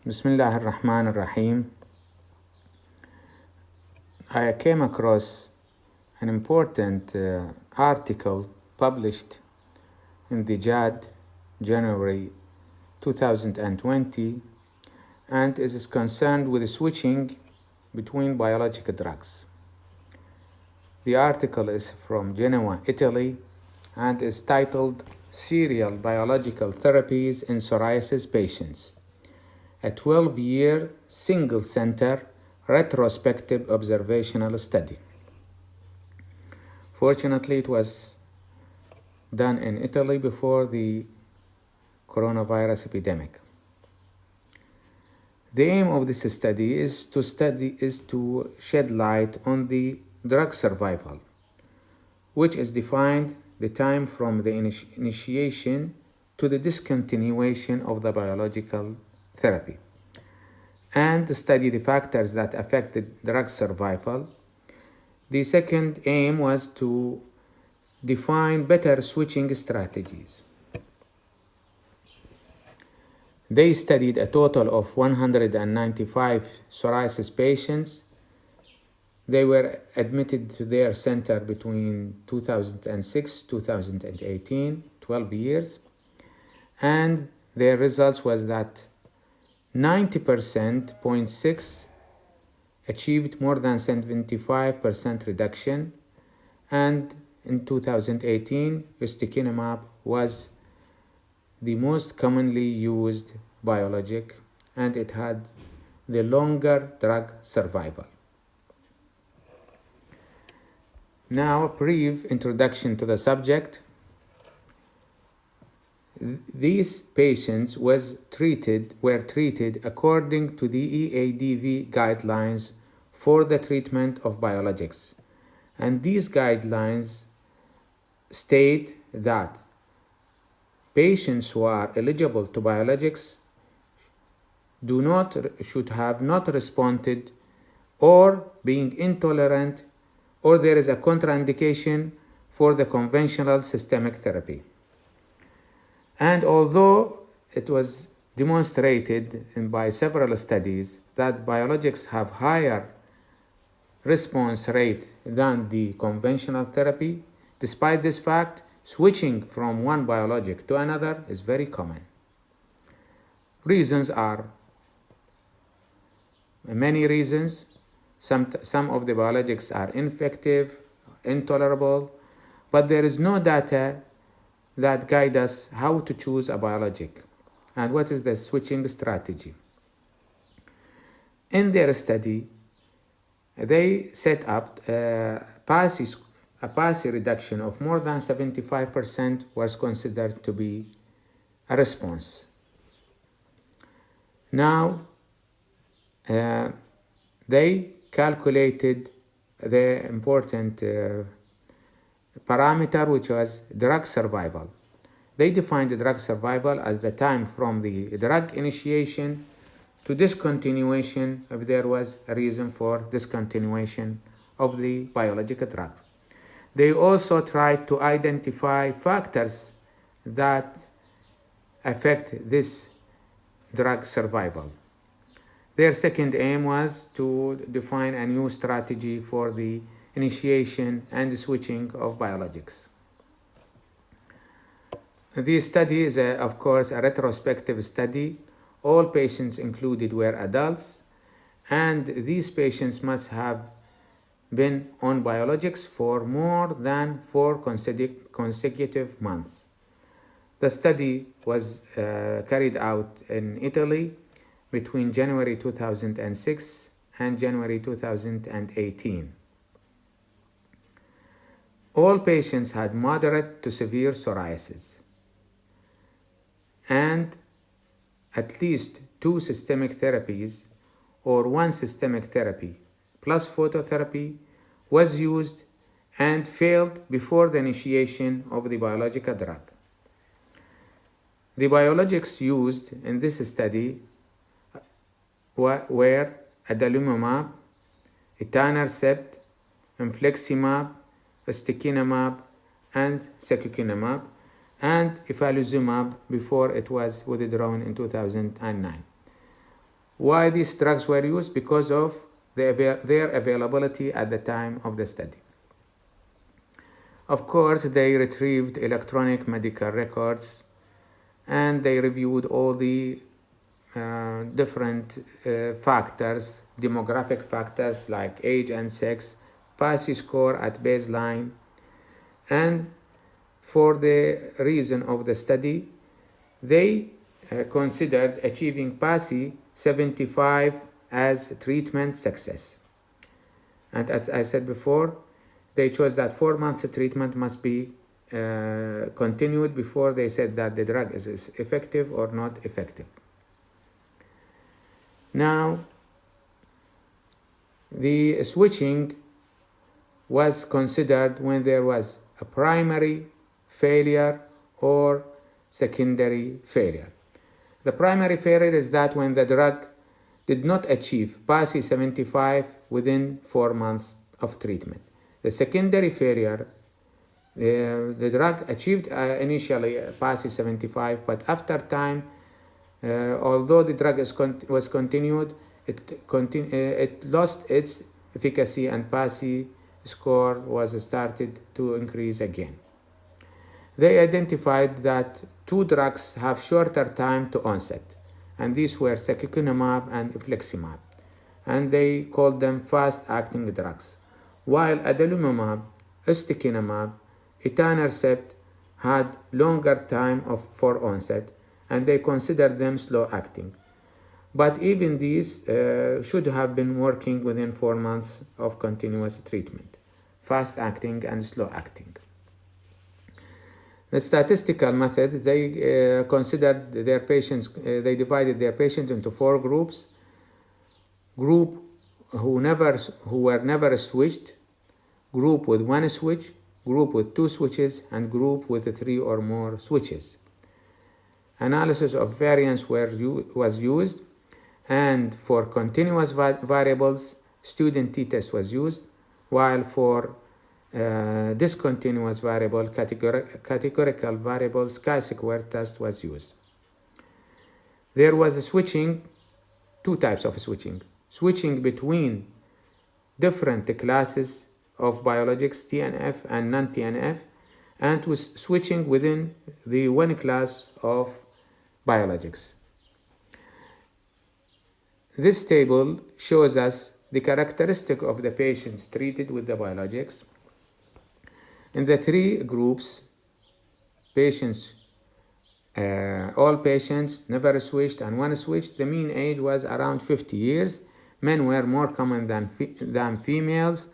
Bismillah ar-Rahman ar-Rahim. I came across an important article published in the JAD, January 2020, and it is concerned with switching between biological drugs. The article is from Genoa, Italy, and is titled Serial Biological Therapies in Psoriasis Patients, a 12-year single-center retrospective observational study. Fortunately, it was done in Italy before the coronavirus epidemic. The aim of this study is to shed light on the drug survival, which is defined the time from the initiation to the discontinuation of the biological therapy, and study the factors that affect the drug survival. The second aim was to define better switching strategies. They studied a total of 195 psoriasis patients. They were admitted to their center between 2006 2018, 12 years, and their results was that 90.6% achieved more than 75% reduction, and in 2018, ustekinumab was the most commonly used biologic, and it had the longer drug survival. Now, a brief introduction to the subject. These patients were treated according to the EADV guidelines for the treatment of biologics. And these guidelines state that patients who are eligible to biologics should have not responded or being intolerant, or there is a contraindication for the conventional systemic therapy. And although it was demonstrated by several studies that biologics have higher response rate than the conventional therapy, despite this fact, switching from one biologic to another is very common. Reasons are many reasons. Some of the biologics are ineffective, intolerable, but there is no data that guide us how to choose a biologic and what is the switching strategy. In their study, they set up a PASI reduction of more than 75% was considered to be a response. Now, they calculated the important parameter, which was drug survival. They defined the drug survival as the time from the drug initiation to discontinuation if there was a reason for discontinuation of the biological drugs. They also tried to identify factors that affect this drug survival. Their second aim was to define a new strategy for the initiation and switching of biologics. This study is, of course, a retrospective study. All patients included were adults, and these patients must have been on biologics for more than 4 consecutive months. The study was carried out in Italy between January 2006 and January 2018. All patients had moderate to severe psoriasis, and at least 2 systemic therapies or 1 systemic therapy plus phototherapy was used and failed before the initiation of the biological drug. The biologics used in this study were adalimumab, etanercept, infliximab, ustekinumab, and secukinumab, and ifalizumab before it was withdrawn in 2009. Why these drugs were used? Because of their availability at the time of the study. Of course, they retrieved electronic medical records and they reviewed all the different factors, demographic factors like age and sex, PASI score at baseline, and for the reason of the study, they considered achieving PASI 75 as treatment success. And as I said before, they chose that 4 months treatment must be continued before they said that the drug is effective or not effective. Now, the switching was considered when there was a primary failure or secondary failure. The primary failure is that when the drug did not achieve PASI 75 within 4 months of treatment. The secondary failure, the drug achieved initially PASI 75, but after time, although the drug was continued, it lost its efficacy and PASI score was started to increase again. They identified that 2 drugs have shorter time to onset, and these were secukinumab and infliximab, and they called them fast-acting drugs, while adalimumab, ustekinumab, etanercept had longer time for onset, and they considered them slow-acting. But even these should have been working within 4 months of continuous treatment, fast-acting and slow-acting. The statistical method, they considered their patients, they divided their patients into 4 groups. Group who were never switched, group with 1 switch, group with 2 switches, and group with 3 or more switches. Analysis of variance was used, and for continuous variables, student t-test was used, while for discontinuous variable, categorical variables, chi-square test was used. There was a switching, 2 types of switching. Switching between different classes of biologics, TNF and non-TNF, and was switching within the 1 class of biologics. This table shows us the characteristic of the patients treated with the biologics. In the 3 groups, patients, all patients never switched and 1 switched. The mean age was around 50 years. Men were more common than females,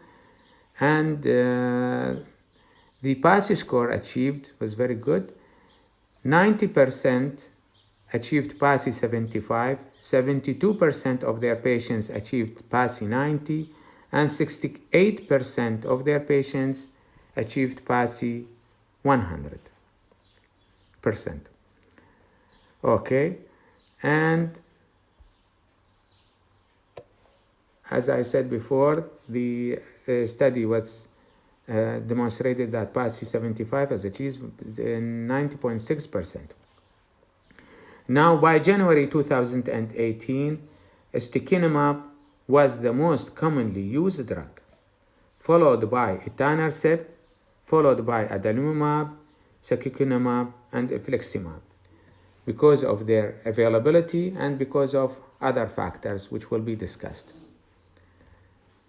and the PASI score achieved was very good. 90% achieved PASI 75, 72% of their patients achieved PASI 90, and 68% of their patients achieved PASI 100%. Okay, and as I said before, the study was demonstrated that PASI 75 was achieved in 90.6%. Now, by January 2018, ustekinumab was the most commonly used drug, followed by etanercept, followed by adalimumab, secukinumab, and infliximab, because of their availability and because of other factors which will be discussed.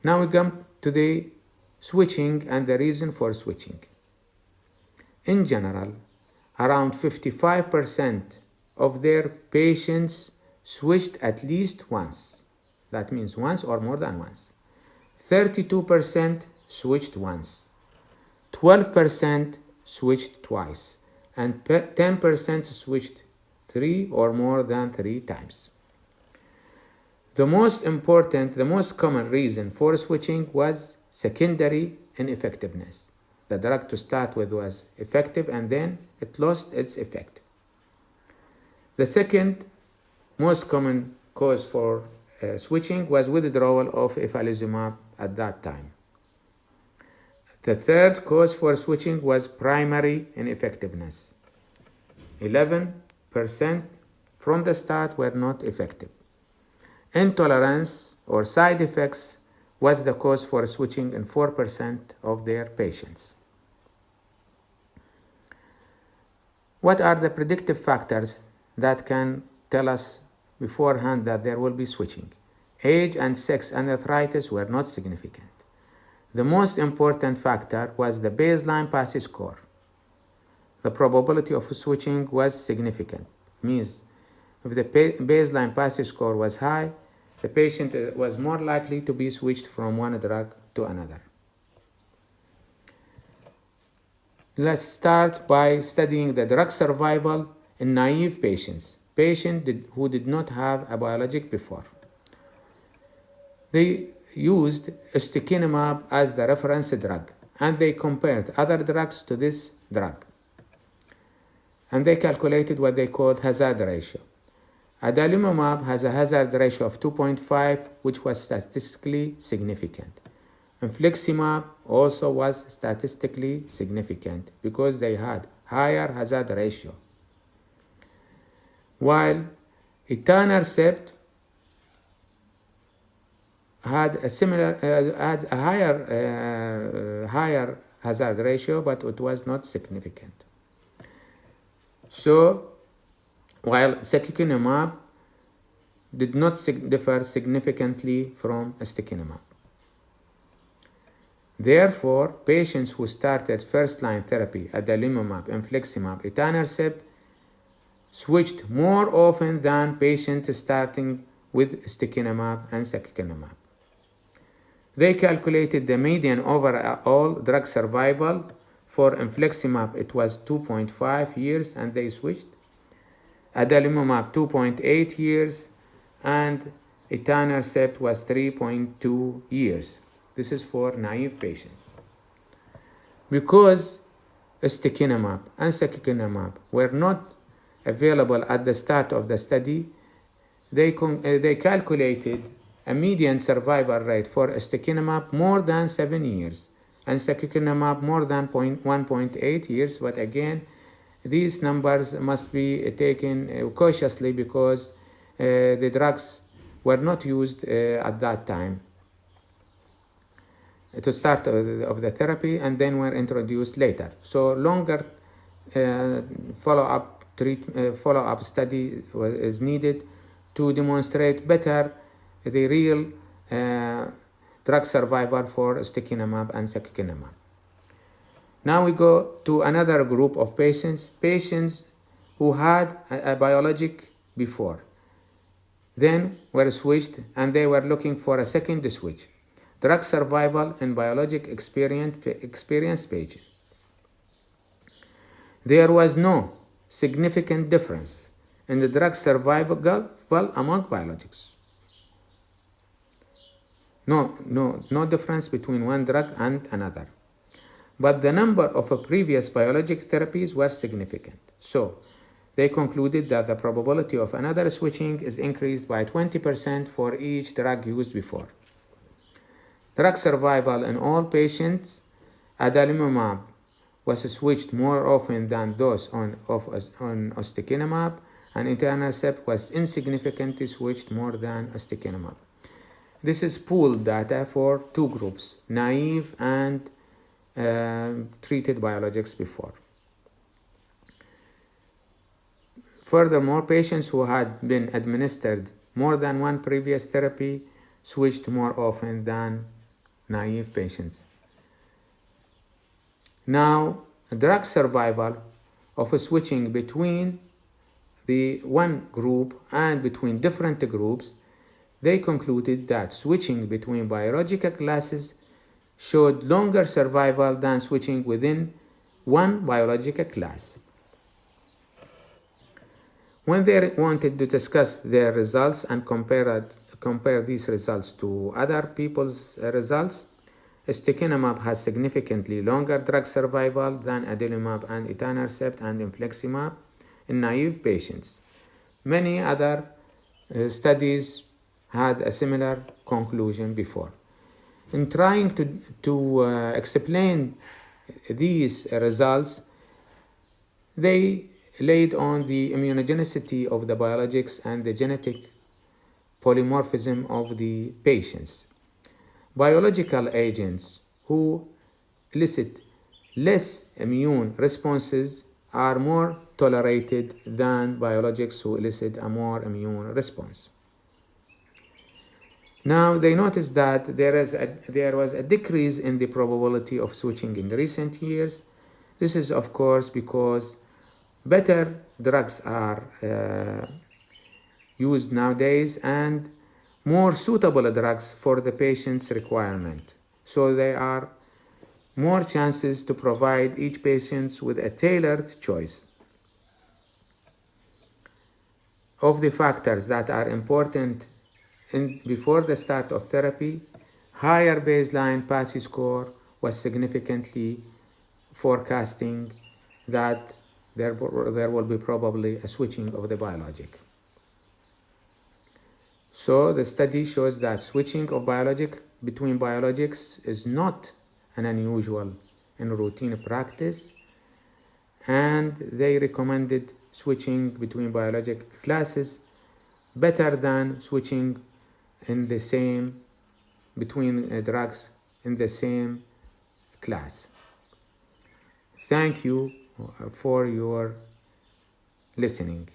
Now we come to the switching and the reason for switching. In general, around 55% of their patients switched at least once. That means once or more than once. 32% switched once. 12% switched twice. And 10% switched 3 or more than 3 times. The most common reason for switching was secondary ineffectiveness. The drug to start with was effective and then it lost its effect. The second most common cause for switching was withdrawal of ifalizumab at that time. The third cause for switching was primary ineffectiveness. 11% from the start were not effective. Intolerance or side effects was the cause for switching in 4% of their patients. What are the predictive factors that can tell us beforehand that there will be switching? Age and sex and arthritis were not significant. The most important factor was the baseline PASI score. The probability of switching was significant. Means if the baseline PASI score was high, the patient was more likely to be switched from one drug to another. Let's start by studying the drug survival in naive patients, who did not have a biologic before. They used ustekinumab as the reference drug, and they compared other drugs to this drug. And they calculated what they called hazard ratio. Adalimumab has a hazard ratio of 2.5, which was statistically significant. Infliximab also was statistically significant because they had higher hazard ratio. While etanercept had a similar, had a higher hazard ratio, but it was not significant. So, while secukinumab did not differ significantly from ustekinumab. Therefore, patients who started first-line therapy, adalimumab, infliximab, etanercept, switched more often than patients starting with ustekinumab and secukinumab. They calculated the median overall drug survival. For infliximab, it was 2.5 years, and they switched. Adalimumab, 2.8 years, and etanercept was 3.2 years. This is for naive patients. Because ustekinumab and secukinumab were not available at the start of the study, they calculated a median survival rate for ustekinumab more than 7 years, and secukinumab more than 1.8 years. But again, these numbers must be taken cautiously because the drugs were not used at that time to start of the therapy, and then were introduced later. So longer follow-up study is needed to demonstrate better the real drug survival for ustekinumab and secukinumab. Now we go to another group of patients who had a biologic before, then were switched, and they were looking for a second switch. Drug survival in biologic experienced patients. There was no significant difference in the drug survival among biologics. No difference between one drug and another. But the number of previous biologic therapies was significant. So they concluded that the probability of another switching is increased by 20% for each drug used before. Drug survival in all patients, adalimumab was switched more often than those on ustekinumab, and etanercept was insignificantly switched more than ustekinumab. This is pooled data for two groups, naive and treated biologics before. Furthermore, patients who had been administered more than one previous therapy switched more often than naive patients. Now, drug survival of switching between the one group and between different groups, they concluded that switching between biological classes showed longer survival than switching within one biological class. When they wanted to discuss their results and compare these results to other people's results, ustekinumab has significantly longer drug survival than adalimumab and etanercept and infliximab in naive patients. Many other studies had a similar conclusion before. In trying to explain these results, they laid on the immunogenicity of the biologics and the genetic polymorphism of the patients. Biological agents who elicit less immune responses are more tolerated than biologics who elicit a more immune response. Now, they noticed that there was a decrease in the probability of switching in recent years. This is, of course, because better drugs are used nowadays and more suitable drugs for the patient's requirement. So there are more chances to provide each patient with a tailored choice of the factors that are important before the start of therapy. Higher baseline PASI score was significantly forecasting that there will be probably a switching of the biologic. So the study shows that switching of between biologics is not an unusual in routine practice, and they recommended switching between biologic classes better than switching in the same between drugs in the same class. Thank you for your listening.